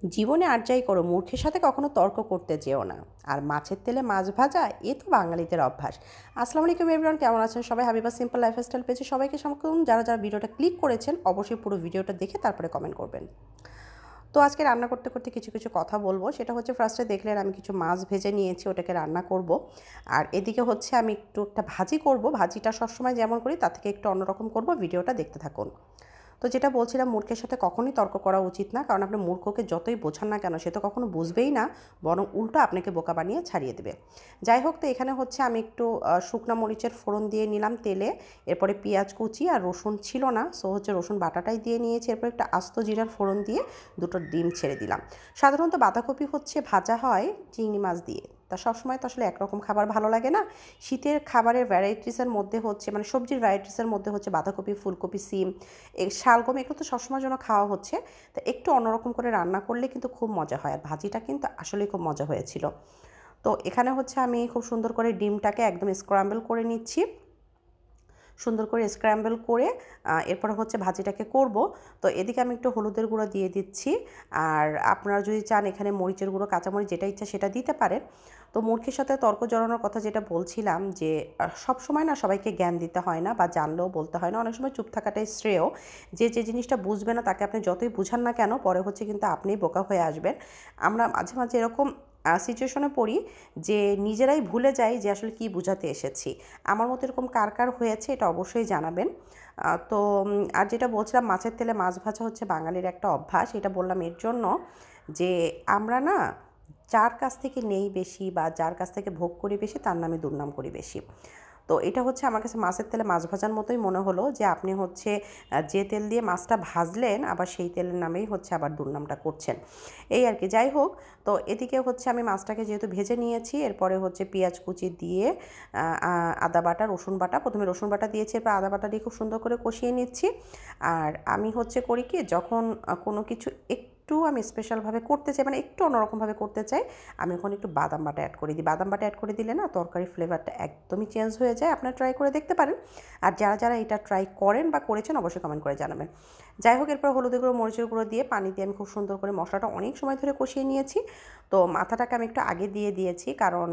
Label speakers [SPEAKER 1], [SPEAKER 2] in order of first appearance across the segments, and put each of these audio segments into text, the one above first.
[SPEAKER 1] জীবনে আর যাই করো মূর্খের সাথে কখনো তর্ক করতে যেও না। আর মাছের তেলে মাছ ভাজা এ তো বাঙালিদের অভ্যাস। আসসালামু আলাইকুম এভরিওয়ান, কেমন আছেন সবাই? হাবিবা সিম্পল লাইফস্টাইল পেজে সবাইকে স্বাগতম। যারা যারা ভিডিওটা ক্লিক করেছেন অবশ্যই পুরো ভিডিওটা দেখে তারপরে কমেন্ট করবেন। তো আজকে রান্না করতে করতে কিছু কিছু কথা বলবো। সেটা হচ্ছে ফার্স্টে দেখলেন আমি কিছু মাছ ভেজে নিয়েছি, ওটাকে রান্না করব। আর এদিকে হচ্ছে আমি একটা ভাজি করব। ভাজিটা সবসময় যেমন করি তার থেকে একটু অন্যরকম করব। ভিডিওটা দেখতে থাকুন। তো যেটা বলছিলাম, মূর্খের সাথে কখনোই তর্ক করা উচিত না, কারণ আপনি মূর্খকে যতই বোঝান না কেন সে তো কখনো বুঝবেই না, বরং উল্টো আপনাকে বোকা বানিয়ে ছাড়িয়ে দেবে। যাই হোক, তো এখানে হচ্ছে আমি একটু শুকনা মরিচের ফোড়ন দিয়ে নিলাম তেলে। এরপরে পেঁয়াজ কুচি আর রসুন ছিল না, সো হচ্ছে রসুন বাটাটাই দিয়ে নিয়েছি। এরপর একটা আস্ত জিরার ফোড়ন দিয়ে দুটো ডিম ছেড়ে দিলাম। সাধারণত বাঁধাকপি হচ্ছে ভাজা হয় চিংড়ি মাছ দিয়ে, তা সবসময় তো আসলে একরকম খাবার ভালো লাগে না। শীতের খাবারের ভ্যারাইটিসের মধ্যে হচ্ছে মানে সবজির ভ্যারাইটিসের মধ্যে হচ্ছে বাঁধাকপি, ফুলকপি, সিম, শালগম এগুলো তো সবসময়ের জন্য খাওয়া হচ্ছে। তো একটু অন্যরকম করে রান্না করলে কিন্তু খুব মজা হয়। আর ভাজিটা কিন্তু আসলেই খুব মজা হয়েছিল। তো এখানে হচ্ছে আমি খুব সুন্দর করে ডিমটাকে একদম স্ক্র্যাম্বল করে নিচ্ছি। সুন্দর করে স্ক্র্যাম্বল করে এরপর হচ্ছে ভাজিটাকে করব। তো এদিকে আমি একটু হলুদের গুঁড়ো দিয়ে দিচ্ছি। আর আপনারা যদি চান এখানে মরিচের গুঁড়ো, কাঁচামরিচ যেটা ইচ্ছা সেটা দিতে পারেন। তো মূর্খের সাথে তর্ক জড়ানোর কথা যেটা বলছিলাম, যে সব সময় না সবাইকে জ্ঞান দিতে হয় না, বা জানলেও বলতে হয় না। অনেক সময় চুপ থাকাটাই শ্রেয়। যে যে জিনিসটা বুঝবে না তাকে আপনি যতই বুঝান না কেন, পরে হচ্ছে কিন্তু আপনিই বোকা হয়ে আসবেন। আমরা মাঝে মাঝে এরকম সিচুয়েশনে পড়ি যে নিজেরাই ভুলে যাই যে আসলে কী বুঝাতে এসেছি। আমার মতো এরকম কার কার হয়েছে এটা অবশ্যই জানাবেন। তো আর যেটা বলছিলাম, মাছের তেলে মাছ ভাজা হচ্ছে বাঙালির একটা অভ্যাস। এটা বললাম এর জন্য যে আমরা না যার কাছ থেকে নেই বেশি বা যার কাছ থেকে ভোগ করি বেশি, তার নামে দুর্নাম করি বেশি। তো এটা হচ্ছে আমার কাছে মাছের তেলে মাছ ভাজার মতোই মনে হলো, যে আপনি হচ্ছে যে তেল দিয়ে মাছটা ভাজলেন আবার সেই তেলের নামেই হচ্ছে আবার দুর্নামটা করছেন, এই আর কি। যাই হোক, তো এদিকে হচ্ছে আমি মাছটাকে যেহেতু ভেজে নিয়েছি, এরপরে হচ্ছে পেঁয়াজ কুচি দিয়ে আদা বাটা, রসুন বাটা, প্রথমে রসুন বাটা দিয়েছি, এরপর আদা বাটা দিয়ে খুব সুন্দর করে কষিয়ে নিচ্ছি। আর আমি হচ্ছে করি কি, যখন কোনো কিছু একটু আমি স্পেশালভাবে করতে চাই, মানে একটু অন্যরকমভাবে করতে চাই, আমি ওখানে একটু বাদাম বাটা অ্যাড করে দিই। বাদাম বাটা অ্যাড করে দিলে না তরকারির ফ্লেভারটা একদমই চেঞ্জ হয়ে যায়। আপনারা ট্রাই করে দেখতে পারেন। আর যারা যারা এটা ট্রাই করেন বা করেছেন অবশ্যই কমেন্ট করে জানাবেন। যাই হোক, এরপর হলুদের গুঁড়ো, মরিচের গুঁড়ো দিয়ে পানি দিয়ে আমি খুব সুন্দর করে মশলাটা অনেক সময় ধরে কষিয়ে নিয়েছি। তো মাথাটাকে আমি একটু আগে দিয়ে দিয়েছি, কারণ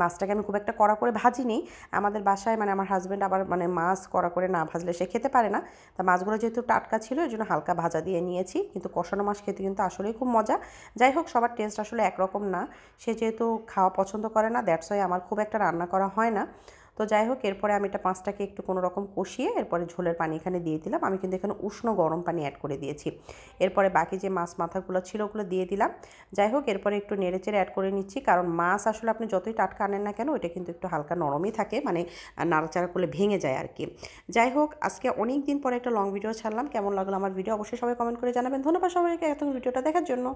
[SPEAKER 1] মাছটাকে আমি খুব একটা কড়া করে ভাজিনি। আমাদের বাসায় মানে আমার হাজব্যান্ড আবার মানে মাছ কড়া করে না ভাজলে সে খেতে পারে না। তা মাছগুলো যেহেতু টাটকা ছিল এর জন্য হালকা ভাজা দিয়ে নিয়েছি, কিন্তু কষানো মাছ খেতে কিন্তু আসলেই খুব মজা। যাই হোক, সবার টেস্ট আসলে একরকম না। সে যেহেতু খাওয়া পছন্দ করে না, দ্যাটস ওয়াই আমার খুব একটা রান্না করা হয় না। তো যাই হোক, এরপরে আমি এটা মাছটাকে একটু কোনো রকম কষিয়ে এরপরে ঝোলের পানি এখানে দিয়ে দিলাম। আমি কিন্তু এখানে উষ্ণ গরম পানি অ্যাড করে দিয়েছি। এরপরে বাকি যে মাছ মাথাগুলো ছিল ওগুলো দিয়ে দিলাম। যাই হোক, এরপরে একটু নেড়েচেড়ে অ্যাড করে নিচ্ছি, কারণ মাছ আসলে আপনি যতই টাটকা আনেন না কেন ওইটা কিন্তু একটু হালকা নরমই থাকে, মানে নাড়াচাড়া করলে ভেঙে যায় আর কি। যাই হোক, আজকে অনেক দিন পরে একটা লং ভিডিও ছাড়লাম। কেমন লাগলো আমার ভিডিও অবশ্যই সবাই কমেন্ট করে জানাবেন। ধন্যবাদ সবাইকে এত ভিডিওটা দেখার জন্য।